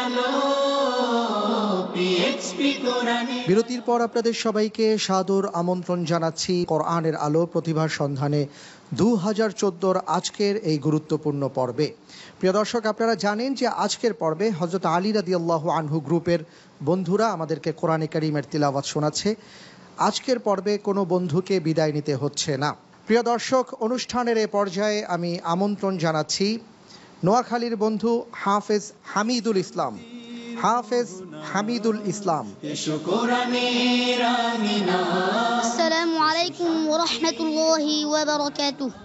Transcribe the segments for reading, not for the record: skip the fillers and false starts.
আলো পিএইচপি কোরআনে। বিরতির পর আপনাদের সবাইকে সাদর আমন্ত্রণ জানাচ্ছি কোরআনের আলো প্রতিভার সন্ধানে 2014 আজকের এই গুরুত্বপূর্ণ পর্বে। প্রিয় দর্শক, আপনারা জানেন যে আজকের পর্বে হযরত আলী রাদিয়াল্লাহু আনহু গ্রুপের বন্ধুরা আমাদেরকে কোরআনে কারীমের তিলাওয়াত শোনাচ্ছে। আজকের পর্বে কোনো বন্ধুকে বিদায় নিতে হচ্ছে না। প্রিয় দর্শক, অনুষ্ঠানের এ পর্যায়ে আমি আমন্ত্রণ জানাচ্ছি নোয়াখালীর বন্ধু হাফেজ হামিদুল ইসলাম। হাফেজ হামিদুল ইসলাম। আসসালামু আলাইকুম ওয়া রাহমাতুল্লাহি ওয়া বারাকাতুহু।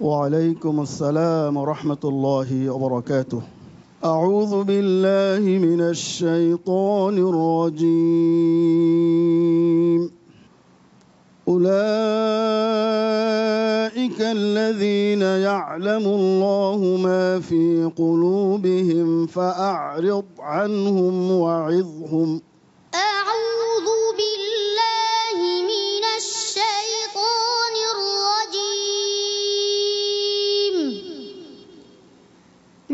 ওয়া আলাইকুম আসসালাম ওয়া রাহমাতুল্লাহি ওয়া বারাকাতুহু। আউযু বিল্লাহি মিনাশ শাইতানির রাজীম। أولئك الذين يعلم الله ما في قلوبهم فأعرض عنهم وعظهم. أعوذ بالله من الشيطان الرجيم.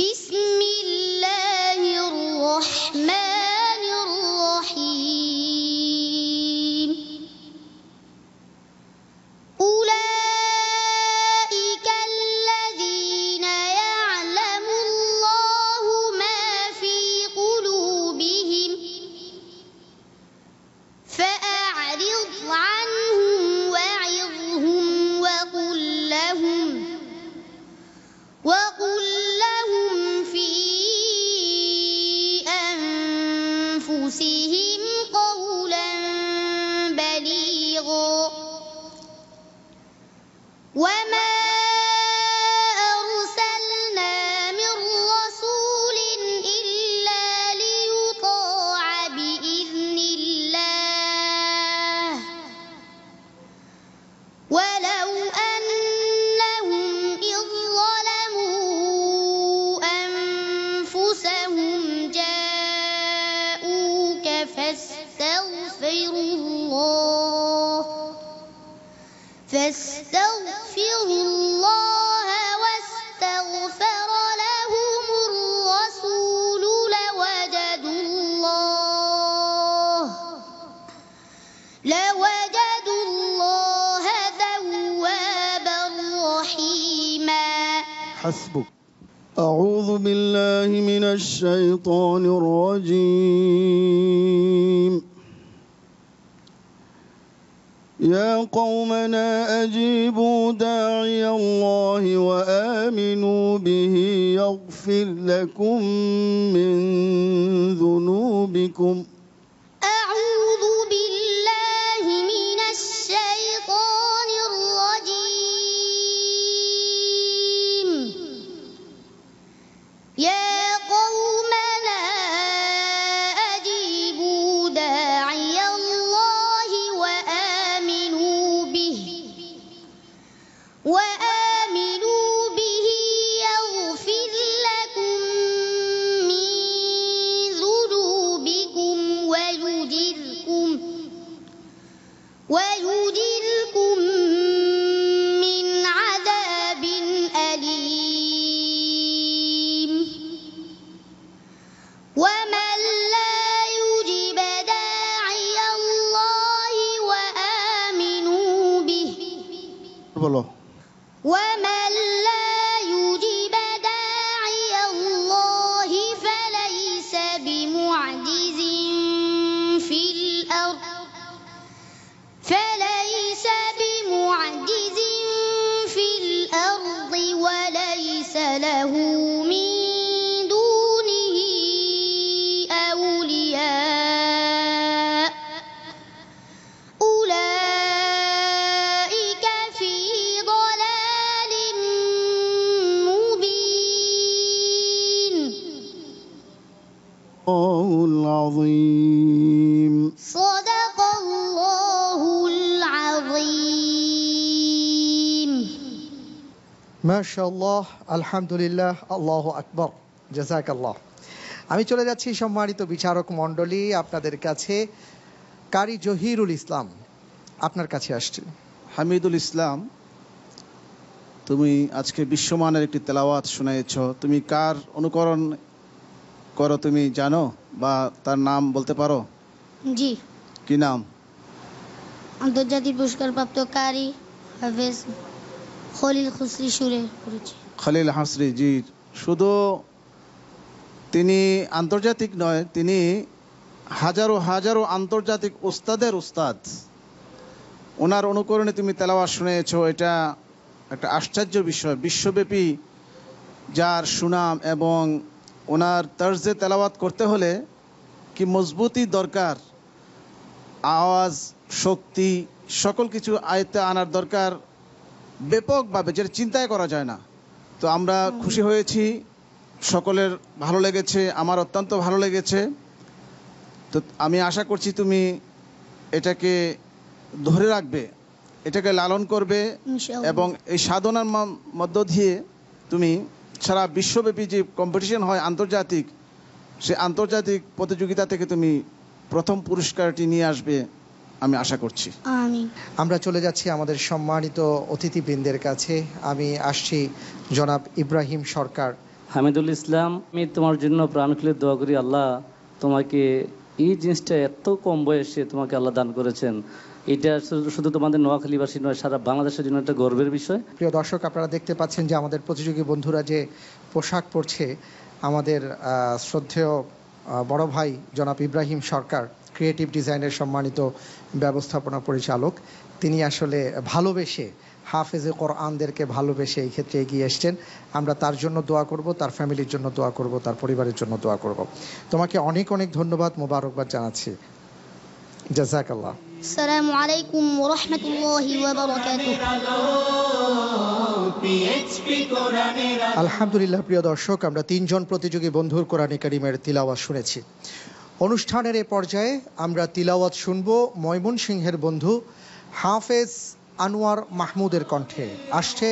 بسم الله الرحمن الرحيم. أولئك الذين يعلم الله ما في قلوبهم فأعرض عنهم وعظهم وقل لهم في أنفسهم قولا بليغا. وما أرسلنا من رسول إلا ليطاع بإذن الله ولو أنهم إذ ظلموا أنفسهم جاءوك فاستغفروا الله واستغفر لهم الرسول لوجدوا الله توابا رحيما. حسبك. أعوذ بالله من الشيطان الرجيم. يا قومنا أجيبوا داعي الله وآمنوا به يغفر لكم من ذنوبكم. أعوذ بالله من الشيطان الرجيم. يا قومنا أجيبوا داعي الله وآمنوا به يغفر لكم من ذنوبكم ويجركم من عذاب أليم. ومن لا يجب داعي الله وآمنوا به ومن لا يجب داعي الله فليس بمعجز في الأرض وليس له من دونه أولياء أولئك في ضلال مبين. الله العظيم. صدق الله العظيم. মাশাআল্লাহ, আলহামদুলিল্লাহ, আল্লাহু আকবার, জাযাকাল্লাহ। আমি চলে যাচ্ছি সম্মানিত বিচারক মণ্ডলী আপনাদের কাছে। কারি জহিরুল ইসলাম আপনার কাছে আসছে। হামিদুল ইসলাম, তুমি আজকে বিশ্বমানের একটি তেলাওয়াত শুনিয়েছ। তুমি কার অনুকরণ করো তুমি জানো বা তার নাম বলতে পারো? জি, কি নাম? আন্তর্জাতিক পুরস্কারপ্রাপ্ত কারি হাফেজ খলিল খুসরি সুরে পড়েছি। খলিল হাসরি জি। শুধু তিনি আন্তর্জাতিক নয়, তিনি হাজারো হাজারো আন্তর্জাতিক উস্তাদের উস্তাদ। ওনার অনুকরণে তুমি তেলাওয়াত শুনেছো, এটা একটা আশ্চর্য বিষয়। বিশ্বব্যাপী যার সুনাম, এবং ওনার তর্জে তেলাওয়াত করতে হলে কি মজবুতি দরকার, আওয়াজ, শক্তি, সকল কিছু আয়ত্তে আনার দরকার ব্যাপকভাবে, যেটা চিন্তাই করা যায় না। তো আমরা খুশি হয়েছি, সকলের ভালো লেগেছে, আমার অত্যন্ত ভালো লেগেছে। তো আমি আশা করছি তুমি এটাকে ধরে রাখবে, এটাকে লালন করবে, ইনশাআল্লাহ। এবং এই সাধনার মধ্য দিয়ে তুমি সারা বিশ্বব্যাপী যে কম্পিটিশন হয় আন্তর্জাতিক, সে আন্তর্জাতিক প্রতিযোগিতা থেকে তুমি প্রথম পুরস্কারটি নিয়ে আসবে, আমি আশা করছি। আমিন। আমরা চলে যাচ্ছি আমাদের সম্মানিত অতিথিবৃন্দের কাছে। আমি আসছি জনাব ইব্রাহিম সরকার। হামিদুল ইসলাম, আমি তোমার জন্য প্রাণ খুলে দোয়া করি, আল্লাহ তোমাকে এই জিনিসটা এত কম বয়সে তোমাকে আল্লাহ দান করেছেন। এটা শুধু তোমাদের নোয়াখালীবাসী নয়, সারা বাংলাদেশের জন্য একটা গর্বের বিষয়। প্রিয় দর্শক, আপনারা দেখতে পাচ্ছেন যে আমাদের প্রতিযোগী বন্ধুরা যে পোশাক পরছে, আমাদের শ্রদ্ধেয় বড় ভাই জনাব ইব্রাহিম সরকার, ক্রিয়েটিভ ডিজাইনের সম্মানিত ব্যবস্থাপনা পরিচালক, তিনি আসলে ভালোবেসে হাফেজে কোরআনদেরকে ভালোবেসে এই ক্ষেত্রে এগিয়ে এসছেন। আমরা তার জন্য দোয়া করব, তার ফ্যামিলির জন্য দোয়া করব, তার পরিবারের জন্য দোয়া করব। তোমাকে অনেক অনেক ধন্যবাদ, মোবারকবাদ জানাচ্ছি। জাযাকাল্লাহ। আসসালামু আলাইকুম ওয়া রাহমাতুল্লাহি ওয়া বারাকাতুহু। আলহামদুলিল্লাহ। প্রিয় দর্শক, আমরা তিনজন প্রতিযোগী বন্ধুর কোরআনে কারীমের তিলাওয়াত শুনেছি। অনুষ্ঠানের এ পর্যায়ে আমরা তিলাওয়াত শুনব ময়মনসিংহের বন্ধু হাফেজ আনোয়ার মাহমুদের কণ্ঠে। আসছে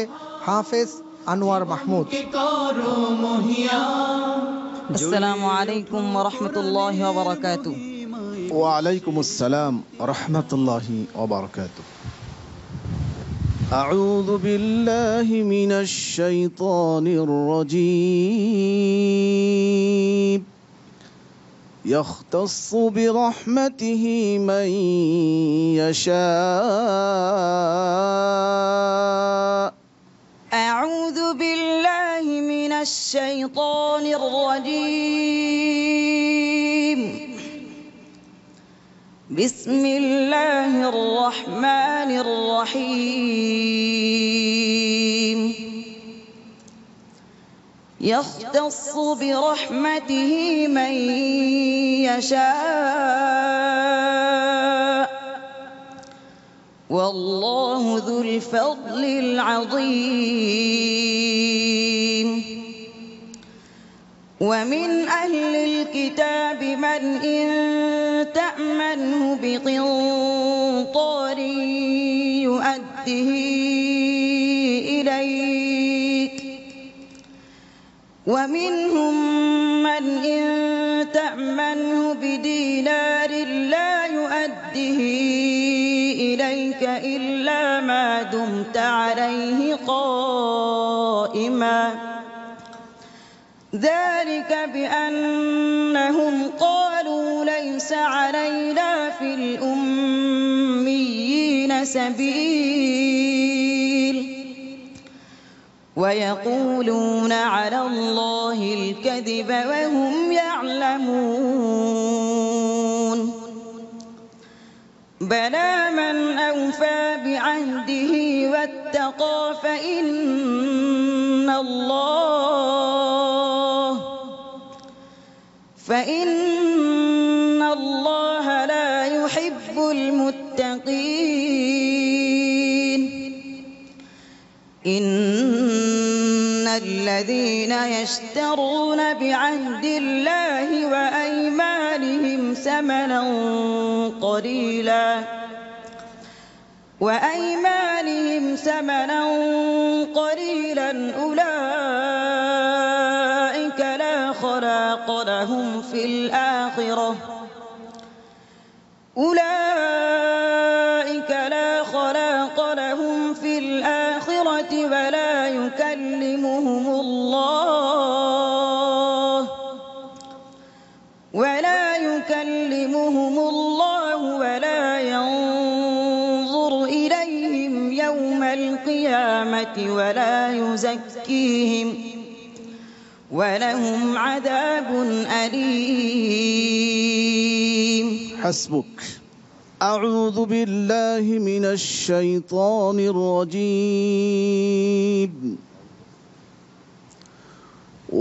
হাফেজ আনোয়ার মাহমুদ। আসসালামু আলাইকুম ওয়া রাহমাতুল্লাহি ওয়া বারাকাতুহু। ওয়ালাইকুম আসসালাম রহমতুল্লাহি ওয়া বারাকাতুহু। أعوذ بالله من الشيطان الرجيم. يختص برحمته من يشاء. أعوذ بالله من الشيطان الرجيم. بسم الله الرحمن الرحيم. يختص برحمته من يشاء والله ذو الفضل العظيم. ومن أهل الكتاب من إن تأمنه بقنطار يؤده إليك، ومنهم من إن تأمنه بدينار لا يؤده إليك إلا ما دمت عليه قائما، ذلك بأنهم قالوا ليس علينا في الأميين سبيل ويقولون على الله الكذب وهم يعلمون. بلى من أوفى بعهده واتقى فإن الله لا يحب المتقين. إن الذين يشترون بعهد الله وأيمانهم ثمنا قليلا أولئك لا خلاق لهم في الآخرة ولا يكلمهم الله ولا يكلمهم الله ولا ينظر إليهم يوم القيامة ولا يزكيهم ولهم عذاب أليم. حسبك. أعوذ بالله من الشيطان الرجيم.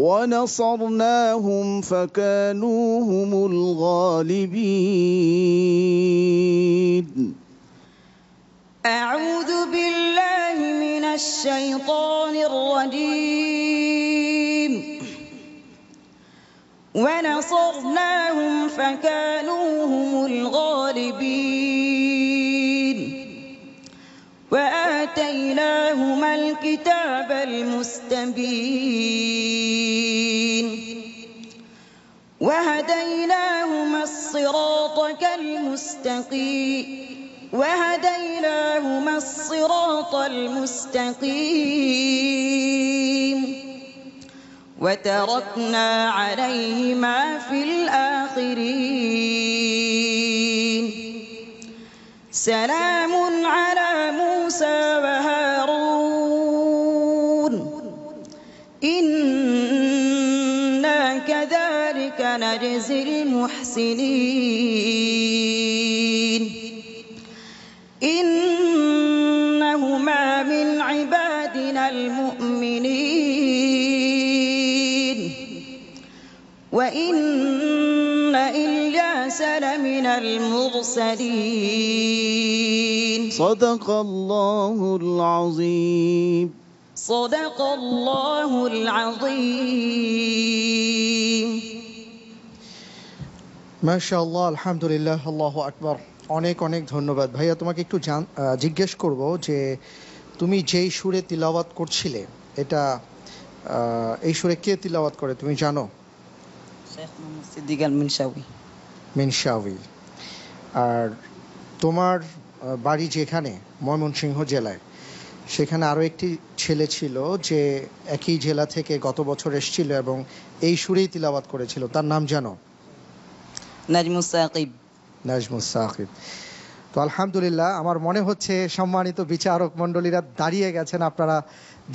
ونصرناهم فكانوا هم الغالبين. أعوذ بالله من الشيطان الرجيم. ونصرناهم فكانوا هم الغالبين. وآتيناهما الكتاب المستبين. وهديناهما الصراط المستقيم. وتركنا عليهما في الآخرين. سلام على موسى وهارون إنا كذلك نجزي المحسنين. إنهما من عبادنا المؤمنين. وإن إلياس لمن المرسلين. صدق الله العظيم. صدق الله العظيم. মাশাআল্লাহ, আলহামদুলিল্লাহ, আল্লাহু আকবার। অনেক অনেক ধন্যবাদ ভাইয়া। তোমাকে একটু জিজ্ঞেস করব যে তুমি যেই সুরে তিলাওয়াত করছিলে, এটা এই সুরে কে তিলাওয়াত করে তুমি জানো? শেখ মোহাম্মদ সিদ্দিক আল মিনশাউই। মিনশাউই। আর তোমার বাড়ি যেখানে ময়মনসিংহ জেলায়, সেখানে আরও একটি ছেলে ছিল যে একই জেলা থেকে গত বছর এসেছিল এবং এই সুরেই তিলাওয়াত করেছিল, তার নাম জানো? নাজমুস সাকিব। নাজমুস সাকিব। তো আলহামদুলিল্লাহ, আমার মনে হচ্ছে সম্মানিত বিচারক মণ্ডলীরা দাঁড়িয়ে গেছেন, আপনারা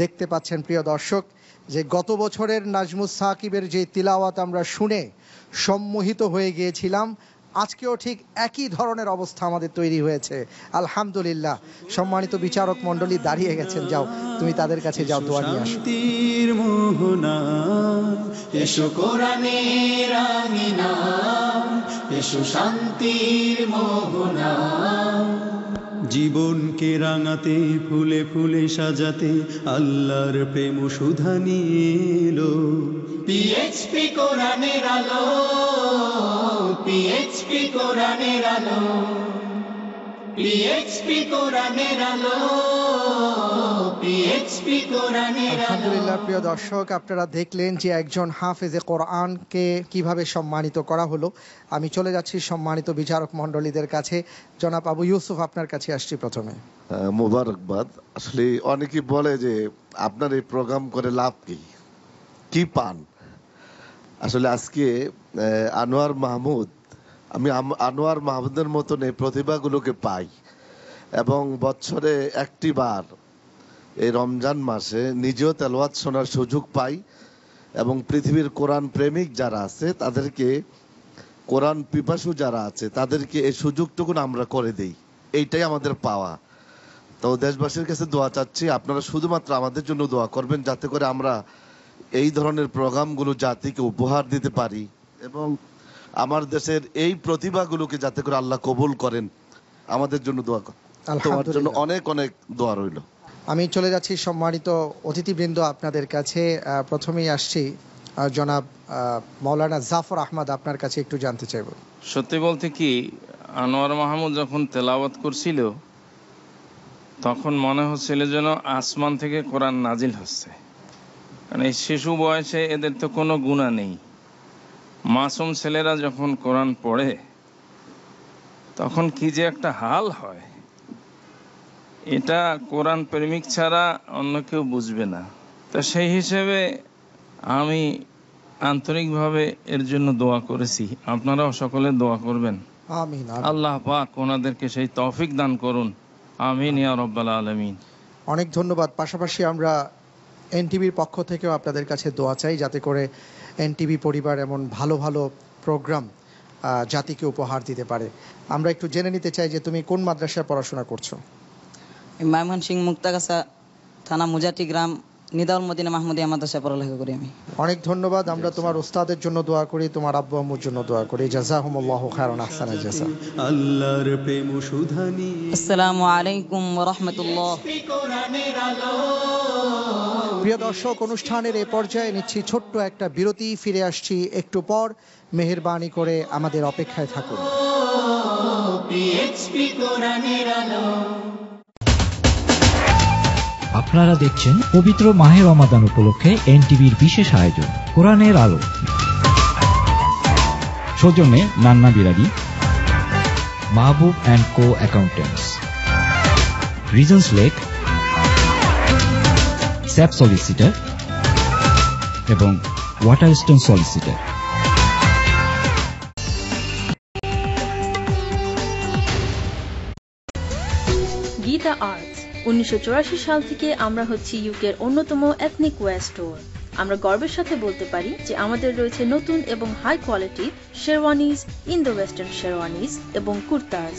দেখতে পাচ্ছেন প্রিয় দর্শক, যে গত বছরের নাজমুস সাকিবের যে তিলাওয়াত আমরা শুনে সম্মোহিত হয়ে গিয়েছিলাম, আজকেও ঠিক একই ধরনের অবস্থা আমাদের তৈরি হয়েছে। আলহামদুলিল্লাহ, সম্মানিত বিচারক মণ্ডলী দাঁড়িয়ে গেছেন, যাও তুমি তাদের কাছে যাও, দোয়া নিয়ে আসো। শান্তির মোহনা এসো কোরআনের আঙিনা, এসো শান্তির মোহনা। জীবনকে রাঙাতে ফুলে ফুলে সাজাতে আল্লাহর প্রেম সুধা নিয়ে এলো পিএইচপি কোরআনের আলো, পিএইচপি কোরআনের আলো, পিএইচপি কোরআনের আলো, পিএইচপি কোরআনের আলো। আলহামদুলিল্লাহ, প্রিয় দর্শক, আপনারা দেখলেন যে একজন হাফেজে কোরআনকে কিভাবে সম্মানিত করা হলো। আমি চলে যাচ্ছি সম্মানিত বিচারক মণ্ডলীদের কাছে। জনাব আবু ইউসুফ, আপনার কাছে আসছি প্রথমে। মোবারকবাদ। আসলে অনেকে বলে যে আপনার এই প্রোগ্রাম করে লাভ কি পান। আসলে আজকে আনোয়ার মাহমুদ, আমি আনোয়ার মাহমুদের মতন এই প্রতিভাগুলোকে পাই এবং বছরে একটি বার এই রমজান মাসে নিজেও তেলাওয়াত শোনার সুযোগ পাই এবং পৃথিবীর কোরআন প্রেমিক যারা আছে তাদেরকে, কোরআন পিপাসু যারা আছে তাদেরকে এই সুযোগটুকু আমরা করে দেই। এইটাই আমাদের পাওয়া। তো দেশবাসীর কাছে দোয়া চাচ্ছি, আপনারা শুধুমাত্র আমাদের জন্য দোয়া করবেন যাতে করে আমরা এই ধরনের প্রোগ্রামগুলো জাতিকে উপহার দিতে পারি এবং আমার দেশের এই প্রতিভাগুলোকে যাতে করে আল্লাহ কবুল করেন। আমাদের জন্য দোয়া করেন। তোমার জন্য অনেক অনেক দোয়া রইল। আমি চলে যাচ্ছি সম্মানিত অতিথিবৃন্দ আপনাদের কাছে। প্রথমেই আসছি জনাব মাওলানা জাফর আহমদ, আপনার কাছে একটু জানতে চাইব। সত্যি বলতে কি, আনোয়ার মাহমুদ যখন তেলাওয়াত করছিল তখন মনে হচ্ছিল যেন আসমান থেকে কোরআন নাজিল হচ্ছে। কারণ এই শিশু বয়সে এদের তো কোনো গুনাহ নেই। মাসুম ছেলেরা যখন কোরআন পড়ে তখন কি যে একটা হাল হয়, এটা কোরআন প্রেমিক ছাড়া অন্য কেউ বুঝবে না। তো সেই হিসেবে আমি আন্তরিকভাবে এর জন্য দোয়া করেছি, আপনারাও সকলে দোয়া করবেন। আমিন। আল্লাহ পাক ওনাদেরকে সেই তৌফিক দান করুন, আমিন ইয়া রাব্বাল আলামিন। অনেক ধন্যবাদ। পাশাপাশি আমরা এনটিভির পক্ষ থেকেও আপনাদের কাছে দোয়া চাই, যাতে করে এনটিভি পরিবার এমন ভালো ভালো প্রোগ্রাম জাতিকে উপহার দিতে পারে। আমরা একটু জেনে নিতে চাই যে তুমি কোন মাদ্রাসায় পড়াশোনা করছো? ময়মনসিংহ মুক্তাগাছা থানা মুজাটি গ্রাম নিদাউল মদিনা মাহমুদিয়া মাদ্রাসায় পড়ালেখা করি আমি। অনেক ধন্যবাদ। আমরা তোমার উস্তাদের জন্য দোয়া করি, তোমার আব্বু আম্মুর জন্য দোয়া করি। জাযাকুমুল্লাহু খায়রান আহসানাল জাযা। আল্লাহর প্রেম সুধা নিয়ে আসসালামু আলাইকুম ওয়া রাহমাতুল্লাহ। কোরআনের আলো। প্রিয় দর্শক, অনুষ্ঠানের এই পর্যায়ে নিচ্ছি ছোট্ট একটা বিরতি। ফিরে আসছি একটু পর। মেহেরবানি করে আমাদের অপেক্ষায় থাকুন। পিএইচপি কোরআনের আলো। আপনারা দেখছেন পবিত্র মাহে রমাদান উপলক্ষে এনটিভির বিশেষ আয়োজন কোরআনের আলো। সৌজন্যে নান্না বিরাদি, মাহবুব অ্যান্ড কো অ্যাকাউন্টেন্টস, রিজন্স লেক, স্যাপ সলিসিটার এবং ওয়াটারস্টোন সলিসিটার। গীতা আর্টস 1984 সাল থেকে আমরা হচ্ছি ইউকের অন্যতম এথনিক ওয়্যার স্টোর। আমরা গর্বের সাথে বলতে পারি যে আমাদের রয়েছে নতুন এবং হাই কোয়ালিটি শেরওয়ানিজ, ইন্দো ওয়েস্টার্ন শেরওয়ানিজ এবং কুর্তাজ।